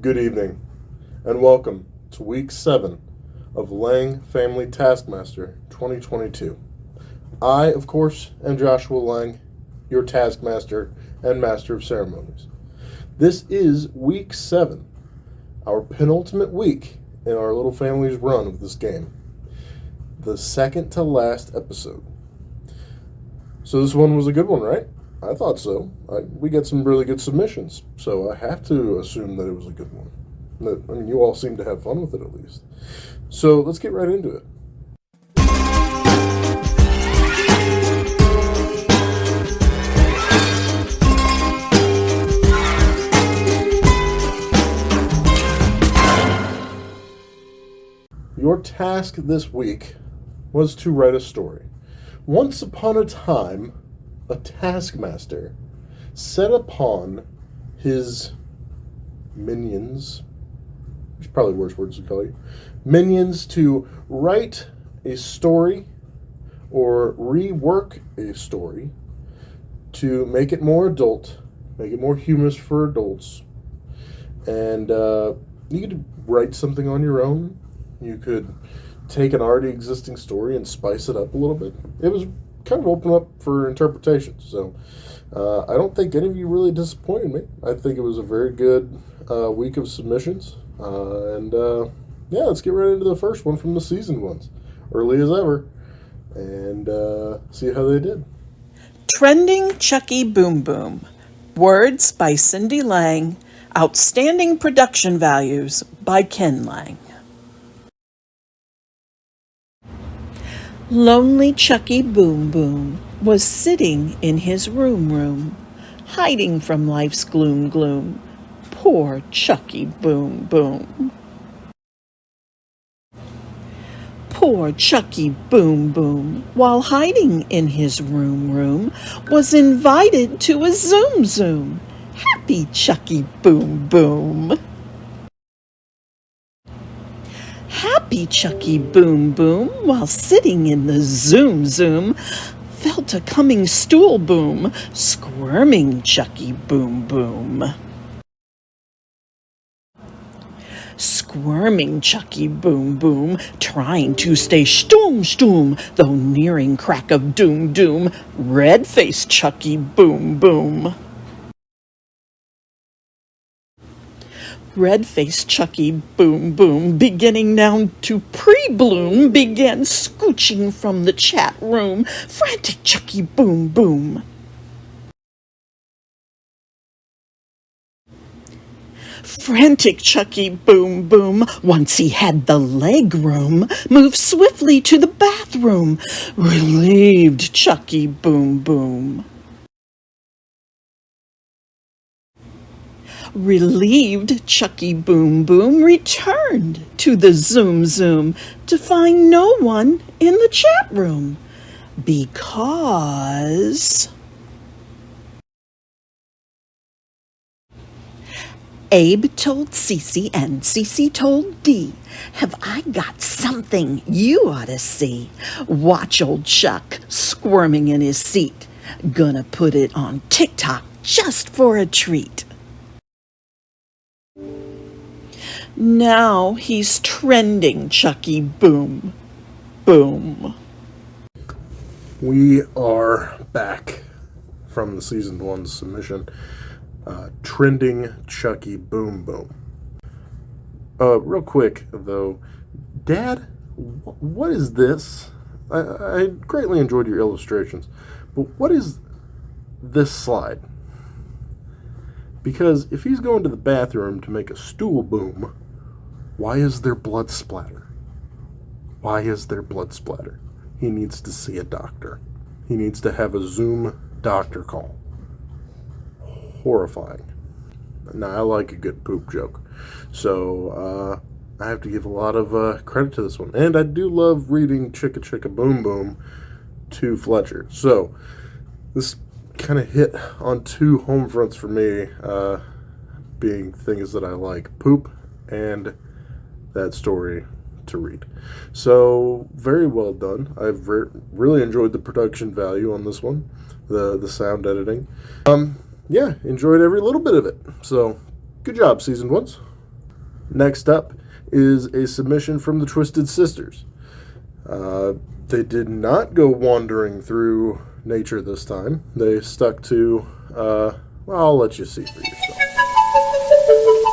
Good evening, and welcome to Week 7 of Lange Family Taskmaster 2022. I, of course, am Joshua Lange, your Taskmaster and Master of Ceremonies. This is Week 7, our penultimate week in our little family's run of this game. The second to last episode. So this one was a good one, right? I thought so. We got some really good submissions, so I have to assume that it was a good one. I mean, you all seem to have fun with it at least. So let's get right into it. Your task this week was to write a story. Once upon a time, a taskmaster set upon his minions, there's probably worse words to call you, minions, to write a story or rework a story to make it more adult, make it more humorous for adults. And you could write something on your own. You could take an already existing story and spice it up a little bit. It was kind of open up for interpretation. So I don't think any of you really disappointed me. I think it was a very good week of submissions. Yeah, let's get right into the first one from the season ones. Early as ever. And see how they did. Trending Chucky Boom Boom. Words by Cindy Lange. Outstanding production values by Ken Lange. Lonely Chucky Boom Boom was sitting in his room, hiding from life's gloom. Poor Chucky Boom Boom. Poor Chucky Boom Boom, while hiding in his room, was invited to a Zoom. Happy Chucky Boom Boom. Happy Chucky Boom Boom, while sitting in the Zoom, felt a coming stool boom, squirming Chucky Boom Boom. Squirming Chucky Boom Boom, trying to stay stoom, though nearing crack of doom, red-faced Chucky Boom Boom. Red-faced Chucky Boom Boom, beginning now to pre-bloom, began scooching from the chat room. Frantic Chucky Boom Boom. Frantic Chucky Boom Boom, once he had the leg room, moved swiftly to the bathroom. Relieved Chucky Boom Boom. Relieved Chucky Boom Boom returned to the Zoom to find no one in the chat room because Abe told Cece and Cece told Dee, have I got something you ought to see? Watch old Chuck squirming in his seat. Gonna put it on TikTok just for a treat. Now he's trending Chucky Boom Boom. We are back from the season 1 submission. Trending Chucky Boom Boom. Real quick though, Dad, what is this? I greatly enjoyed your illustrations, but what is this slide? Because if he's going to the bathroom to make a stool boom, why is there blood splatter? Why is there blood splatter? He needs to see a doctor. He needs to have a Zoom doctor call. Horrifying. Now, I like a good poop joke. So, I have to give a lot of credit to this one. And I do love reading Chicka Chicka Boom Boom to Fletcher. So, this kind of hit on two home fronts for me, being things that I like. Poop and that story to read. So, very well done. I've really enjoyed the production value on this one, the sound editing. Yeah, enjoyed every little bit of it. So, good job, season ones. Next up is a submission from the Twisted Sisters. They did not go wandering through nature this time. They stuck to, well, I'll let you see for yourself.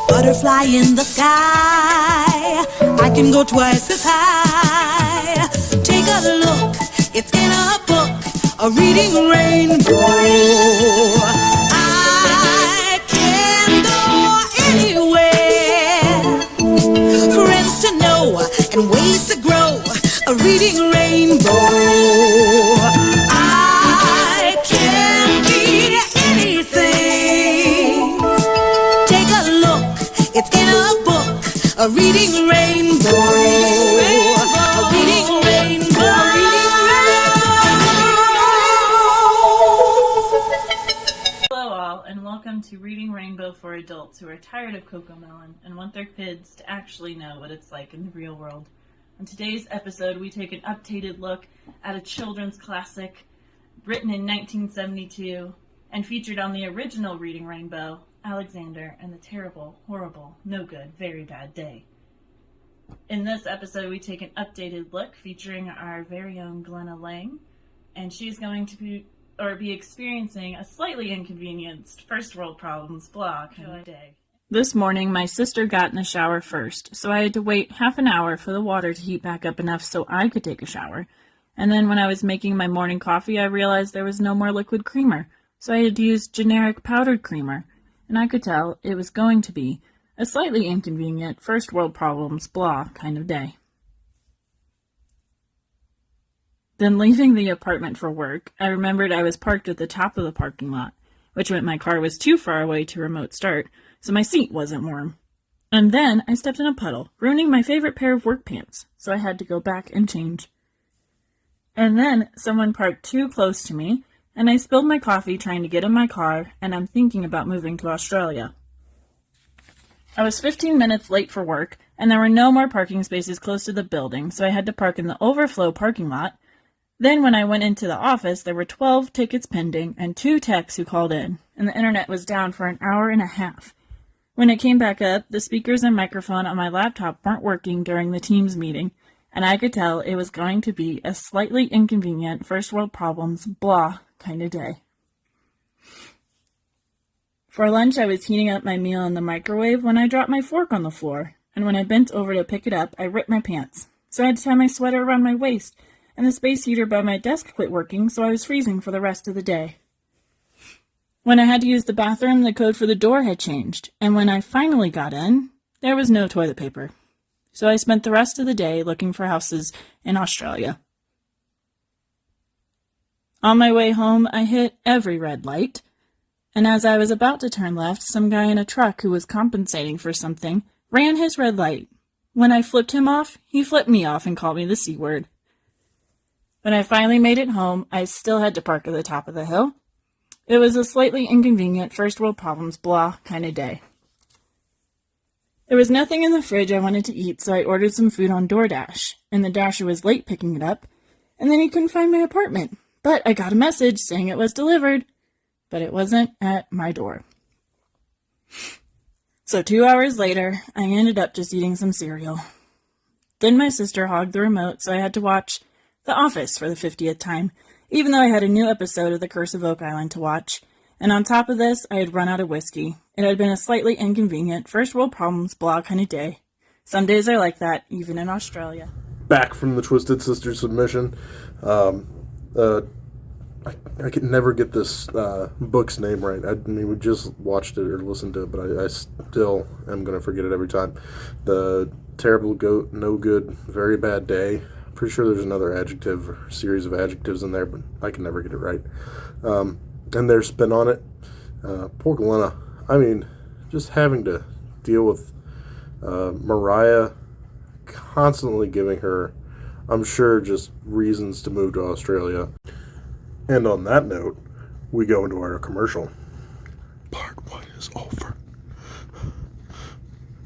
Butterfly in the sky, I can go twice as high. Take a look, it's in a book, a reading rainbow. I can go anywhere, friends to know and ways to grow, a reading rainbow. I can be anything. Take a look, it's in a book, a reading rainbow. A reading rainbow. Hello all, and welcome to Reading Rainbow for adults who are tired of Cocomelon and want their kids to actually know what it's like in the real world. On today's episode, we take an updated look at a children's classic written in 1972 and featured on the original Reading Rainbow, Alexander and the Terrible, Horrible, No Good, Very Bad Day. In this episode, we take an updated look featuring our very own Glenna Lange, and she's going to be experiencing a slightly inconvenienced first world problems blah kind of day. This morning, my sister got in the shower first, so I had to wait half an hour for the water to heat back up enough so I could take a shower. And then when I was making my morning coffee, I realized there was no more liquid creamer, so I had to use generic powdered creamer. And I could tell it was going to be a slightly inconvenient first world problems blah kind of day. Then leaving the apartment for work, I remembered I was parked at the top of the parking lot, which meant my car was too far away to remote start, so my seat wasn't warm. And then I stepped in a puddle, ruining my favorite pair of work pants, so I had to go back and change. And then someone parked too close to me, and I spilled my coffee trying to get in my car, and I'm thinking about moving to Australia. I was 15 minutes late for work, and there were no more parking spaces close to the building, so I had to park in the overflow parking lot. Then when I went into the office, there were 12 tickets pending and 2 techs who called in, and the internet was down for an hour and a half. When it came back up, the speakers and microphone on my laptop weren't working during the Teams meeting, and I could tell it was going to be a slightly inconvenient first world problems blah kind of day. For lunch, I was heating up my meal in the microwave when I dropped my fork on the floor, and when I bent over to pick it up, I ripped my pants. So I had to tie my sweater around my waist, and the space heater by my desk quit working, so I was freezing for the rest of the day. When I had to use the bathroom, the code for the door had changed, and when I finally got in, there was no toilet paper. So I spent the rest of the day looking for houses in Australia. On my way home, I hit every red light, and as I was about to turn left, some guy in a truck who was compensating for something ran his red light. When I flipped him off, he flipped me off and called me the C word. When I finally made it home, I still had to park at the top of the hill. It was a slightly inconvenient first world problems blah kind of day. There was nothing in the fridge I wanted to eat, so I ordered some food on DoorDash, and the Dasher was late picking it up, and then he couldn't find my apartment. But I got a message saying it was delivered, but it wasn't at my door. So 2 hours later, I ended up just eating some cereal. Then my sister hogged the remote, so I had to watch The Office for the 50th time, even though I had a new episode of The Curse of Oak Island to watch. And on top of this, I had run out of whiskey. It had been a slightly inconvenient first world problems blah kind of day. Some days are like that, even in Australia. Back from the Twisted Sisters submission. I can never get this book's name right. I mean, we just watched it or listened to it, but I still am going to forget it every time. The Terrible Goat, No Good, Very Bad Day. I'm pretty sure there's another adjective or series of adjectives in there, but I can never get it right. And their spin on it. Poor Glenna. I mean, just having to deal with Mariah constantly giving her, I'm sure, just reasons to move to Australia. And on that note, we go into our commercial. Part 1 is over.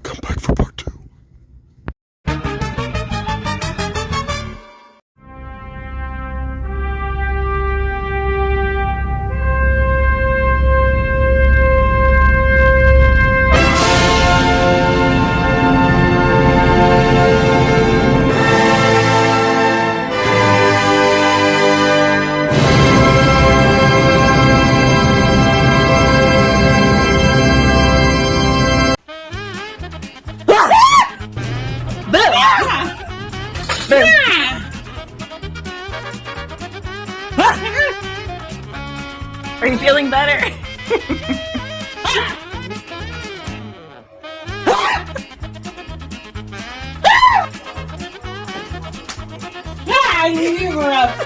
Come back for part 2. Are you feeling better? You were up.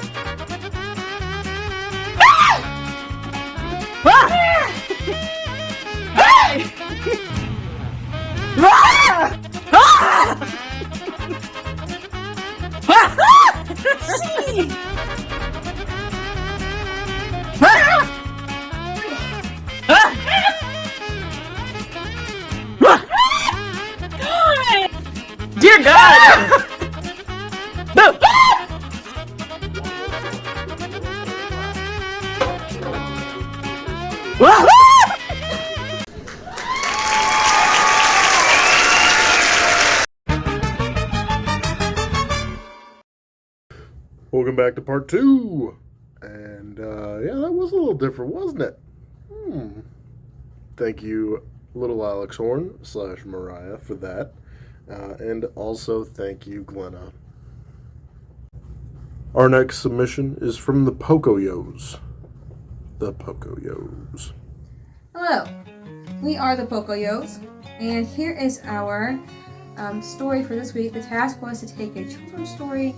Dear God! Welcome back to part 2. And, yeah, that was a little different, wasn't it? Thank you, Little Alex Horn / Mariah, for that. And also thank you, Glenna. Our next submission is from the Pocoyos. The Pocoyos. Hello, we are the Pocoyos, and here is our story for this week. The task was to take a children's story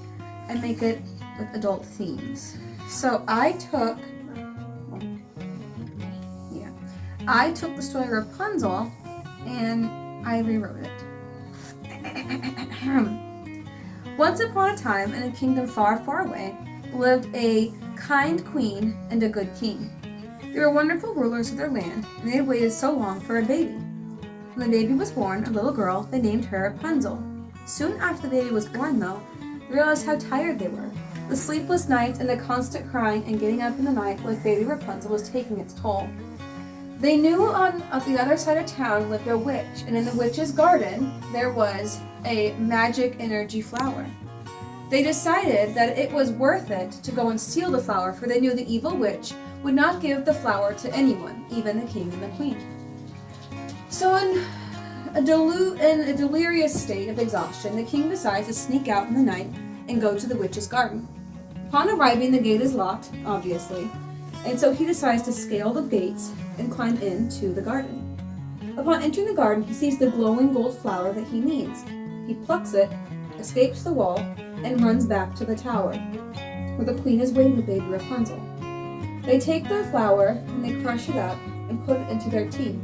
and make it with adult themes. So I took the story Rapunzel and I rewrote it. Once upon a time, in a kingdom far, far away, lived a kind queen and a good king. They were wonderful rulers of their land, and they had waited so long for a baby. When the baby was born, a little girl, they named her Rapunzel. Soon after the baby was born, though, they realized how tired they were. The sleepless nights and the constant crying and getting up in the night with baby Rapunzel was taking its toll. They knew on the other side of town lived a witch, and in the witch's garden there was a magic energy flower. They decided that it was worth it to go and steal the flower, for they knew the evil witch would not give the flower to anyone, even the king and the queen. So in a delirious state of exhaustion, the king decides to sneak out in the night and go to the witch's garden. Upon arriving, the gate is locked, obviously, and so he decides to scale the gates and climb into the garden. Upon entering the garden, he sees the glowing gold flower that he needs. He plucks it, escapes the wall, and runs back to the tower, where the queen is waiting with baby Rapunzel. They take the flower and they crush it up and put it into their tea.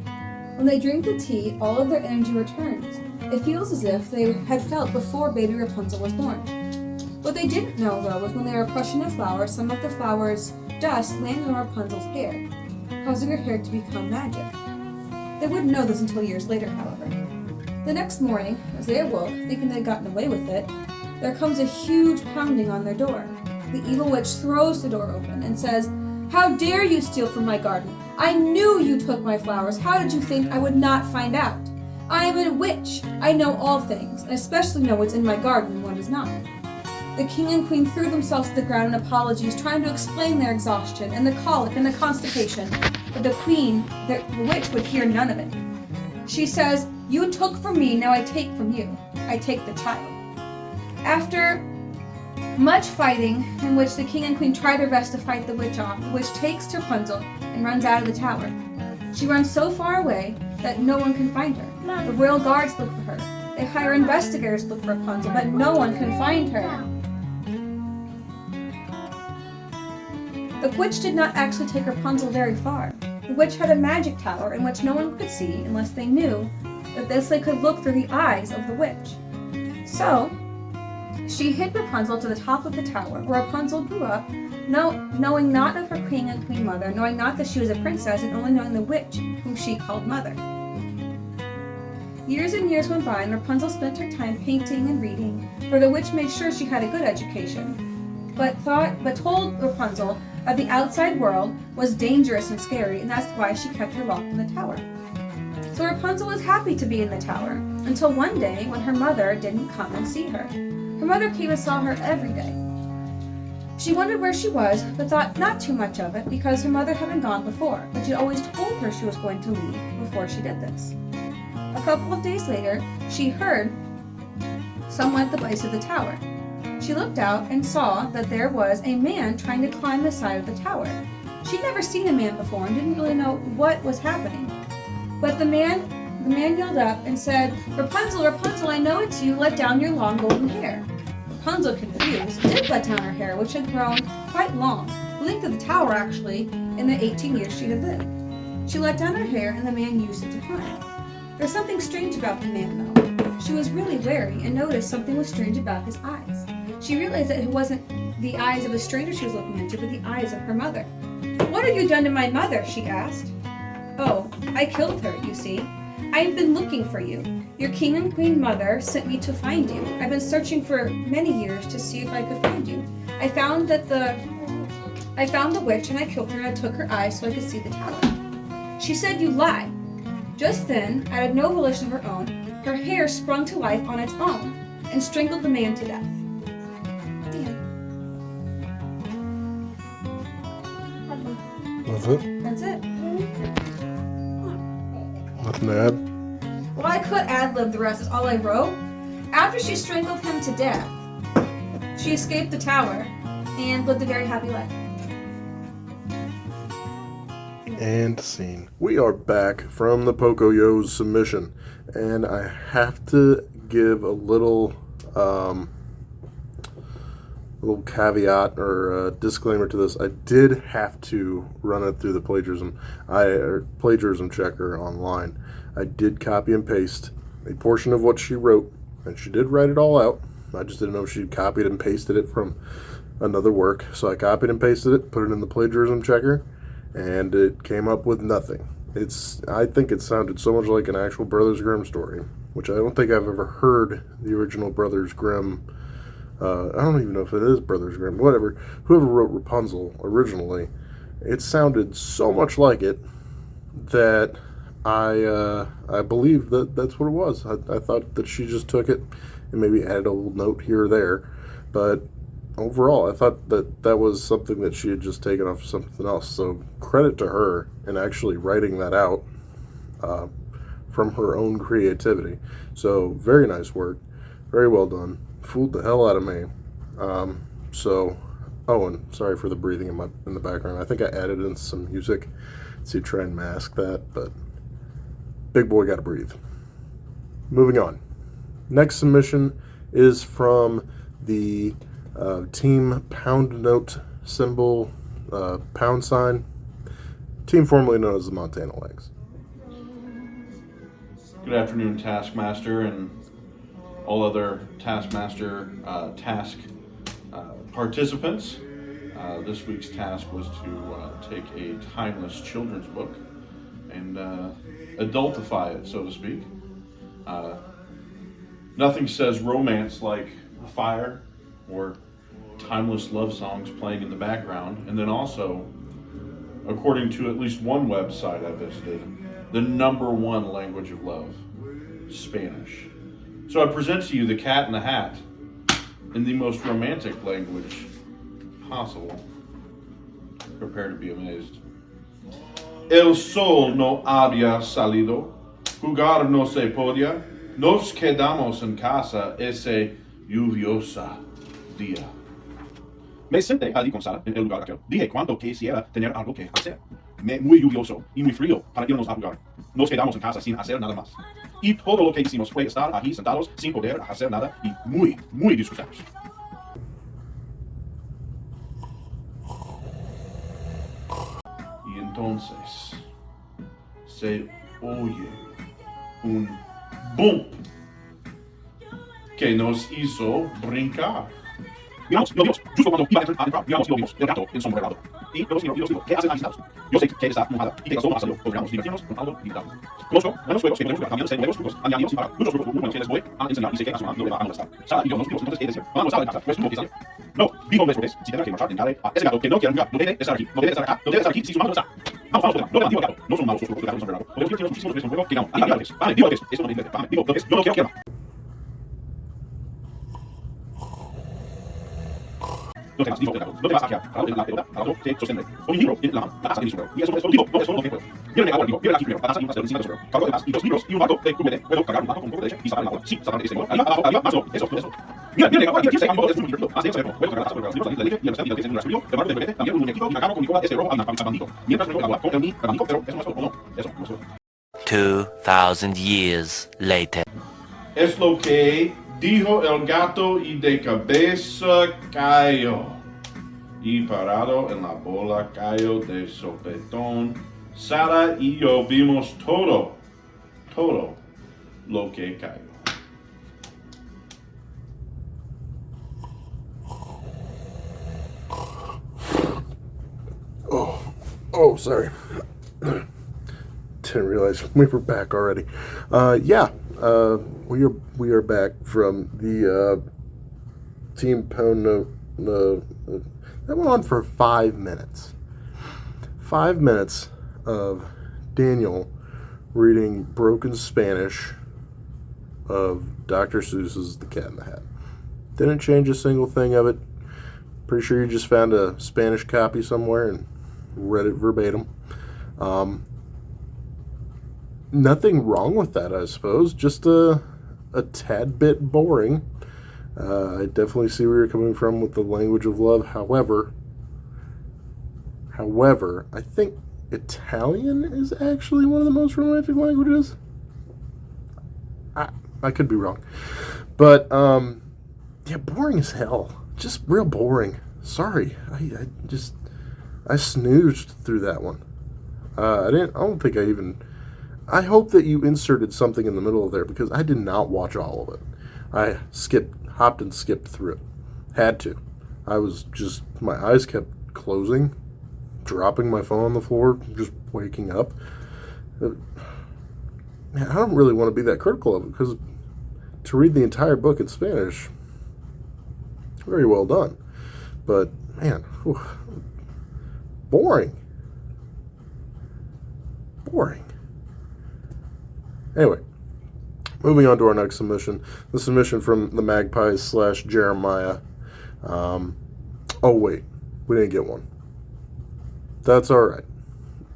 When they drink the tea, all of their energy returns. It feels as if they had felt before baby Rapunzel was born. What they didn't know, though, was when they were crushing the flower, some of the flower's dust landed on Rapunzel's hair, causing her hair to become magic. They wouldn't know this until years later, however. The next morning, as they awoke, thinking they'd gotten away with it, there comes a huge pounding on their door. The evil witch throws the door open and says, "How dare you steal from my garden? I knew you took my flowers. How did you think I would not find out? I am a witch. I know all things, and especially know what's in my garden and what is not." The king and queen threw themselves to the ground in apologies, trying to explain their exhaustion and the colic and the constipation, but the queen, the witch, would hear none of it. She says, "You took from me, now I take from you. I take the child." After much fighting, in which the king and queen try their best to fight the witch off, the witch takes Rapunzel and runs out of the tower. She runs so far away that no one can find her. The royal guards look for her. They hire investigators to look for Rapunzel, but no one can find her. The witch did not actually take Rapunzel very far. The witch had a magic tower in which no one could see unless they knew that they could look through the eyes of the witch. So, she hid Rapunzel to the top of the tower, where Rapunzel grew up, knowing not of her king and queen mother, knowing not that she was a princess, and only knowing the witch, whom she called mother. Years and years went by, and Rapunzel spent her time painting and reading, for the witch made sure she had a good education, but told Rapunzel that the outside world was dangerous and scary, and that's why she kept her locked in the tower. So Rapunzel was happy to be in the tower, until one day when her mother didn't come and see her. Her mother came and saw her every day. She wondered where she was, but thought not too much of it because her mother had been gone before, but she'd always told her she was going to leave before she did this. A couple of days later, she heard someone at the base of the tower. She looked out and saw that there was a man trying to climb the side of the tower. She'd never seen a man before and didn't really know what was happening. But the man yelled up and said, "Rapunzel, Rapunzel, I know it's you. Let down your long golden hair." Rapunzel, confused, did let down her hair, which had grown quite long, the length of the tower actually, in the 18 years she had lived. She let down her hair and the man used it to climb. There was something strange about the man, though. She was really wary and noticed something was strange about his eyes. She realized that it wasn't the eyes of a stranger she was looking into, but the eyes of her mother. "What have you done to my mother?" she asked. "Oh, I killed her, you see. I've been looking for you. Your king and queen mother sent me to find you. I've been searching for many years to see if I could find you. I found the witch and I killed her and I took her eyes so I could see the tower." She said, "You lie." Just then, out of no volition of her own, her hair sprung to life on its own and strangled the man to death. That's it? That's it. Nothing to add? Well, I could ad-lib the rest, is all I wrote. After she strangled him to death, she escaped the tower and lived a very happy life. And scene. We are back from the Pocoyo's submission, and I have to give a little caveat or disclaimer to this. I did have to run it through the plagiarism checker online. I did copy and paste a portion of what she wrote, and she did write it all out. I just didn't know if she copied and pasted it from another work, so I copied and pasted it, put it in the plagiarism checker, and it came up with nothing. I think it sounded so much like an actual Brothers Grimm story, which I don't think I've ever heard the original Brothers Grimm. I don't even know if it is Brothers Grimm, whatever. Whoever wrote Rapunzel originally, it sounded so much like it that I believe that that's what it was. I thought that she just took it and maybe added a little note here or there, but overall, I thought that was something that she had just taken off something else. So credit to her in actually writing that out from her own creativity. So very nice work, very well done. Fooled the hell out of me. And sorry for the breathing in the background. I think I added in some music to try and mask that, but big boy gotta breathe. Moving on. Next submission is from the team pound note symbol, pound sign, team formerly known as the Montana Lange. Good afternoon, Taskmaster, and all other Taskmaster task participants. This week's task was to take a timeless children's book and adultify it, so to speak. Nothing says romance like a fire or timeless love songs playing in the background, and then also, according to at least one website I visited, the #1 language of love, Spanish. So I present to you The Cat in the Hat in the most romantic language possible. Prepare to be amazed. El sol no había salido, jugar no se podía, nos quedamos en casa ese lluviosa día. Me senté allí con Sara en el lugar aquel. Dije cuánto quisiera tener algo que hacer. Muy lluvioso y muy frío para irnos a jugar. Nos quedamos en casa sin hacer nada más. Y todo lo que hicimos fue estar allí sentados sin poder hacer nada y muy, muy disfrutados. Y entonces se oye un bump que nos hizo brincar. Miramos, lo vimos, justo cuando iba a entrar, miramos y lo vimos, el gato ensombrerado. Y luego digo, ¿qué hacen ahí sentados? Yo sé que está mojada y que la sombra salió. Logramos divertirnos con algo limitado. Conozco buenos juegos que podemos jugar, también sé nuevos trucos añadidos y para muchos juegos muy buenos que les voy a enseñar y sé que a su mamá no le va a molestar. Sara y yo nos vimos, entonces, ¿qué decir? Vamos a la casa, pues tuvo que salir. No, digo después, si tenga que marchar, entraré a ese gato que no quiere jugar, no debe estar aquí, no debe estar acá, no debe estar aquí si su mamá no está. Vamos, no le digo al gato, no son malos los juegos de gato ensombrerado. Podemos divertirnos muchísimo después de un juego que ganamos. Digo lo que es, eso no me divierte, digo lo que es, yo no quiero que No temas, dijo Pedro. No te vas a quedar parado en la pelota, parado, te sostendré. Con mi libro en la mano, la casa de mi sombrero. Y eso es todo digo, no es todo lo que puedo. Llévenme ahora, digo, llévenme aquí primero, la casa y un pastel encima del sombrero. Cargo además, y 2 libros y un vato de cubete. Puedo cargar un vato con un poco de leche y sacar el agua. Sí, sacar este señor. Arriba, abajo, arriba, más, eso, eso. Mira, ahora aquí se un poco de divertido. Más de saberlo. Puedo cargar la taza con los libros, la leche y el pastel y el que se me lo escribió. El barro del bebé, también un muñequito y acabo con mi cola ese rojo abandito. Mientras me el agua con el abanico, pero eso no es todo, no. Eso no es todo. 2,000 years later. Es lo que dijo el gato y de cabeza cayó. Y parado en la bola cayó de sopetón. Sara y yo vimos todo lo que cayó. Oh, sorry. Didn't realize we were back already. We are back from the Team Pono. That went on for 5 minutes. 5 minutes of Daniel reading broken Spanish of Dr. Seuss's The Cat in the Hat. Didn't change a single thing of it. Pretty sure you just found a Spanish copy somewhere and read it verbatim. Nothing wrong with that, I suppose. Just a tad bit boring. I definitely see where you're coming from with the language of love. However, I think Italian is actually one of the most romantic languages. I could be wrong. But, yeah, boring as hell. Just real boring. Sorry. I snoozed through that one. I hope that you inserted something in the middle of there because I did not watch all of it. I hopped and skipped through it. Had to. My eyes kept closing, dropping my phone on the floor, just waking up. Man, I don't really want to be that critical of it because to read the entire book in Spanish, very well done. But, man, boring. Anyway, moving on to our next submission. The submission from the Magpies / Jeremiah. Oh, wait. We didn't get one. That's all right.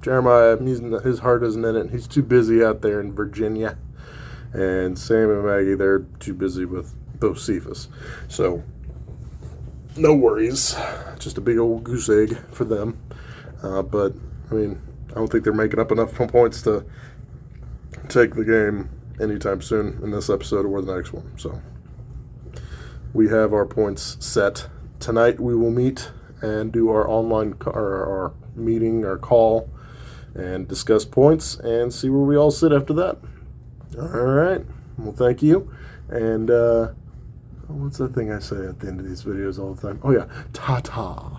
Jeremiah, his heart isn't in it. He's too busy out there in Virginia. And Sam and Maggie, they're too busy with Bocephus. So, no worries. Just a big old goose egg for them. But, I mean, I don't think they're making up enough points to take the game anytime soon in this episode or the next one. So, we have our points set. Tonight we will meet and do our online our meeting, our call, and discuss points and see where we all sit after that. All right. Well, thank you. And what's that thing I say at the end of these videos all the time? Oh, yeah. Ta-ta.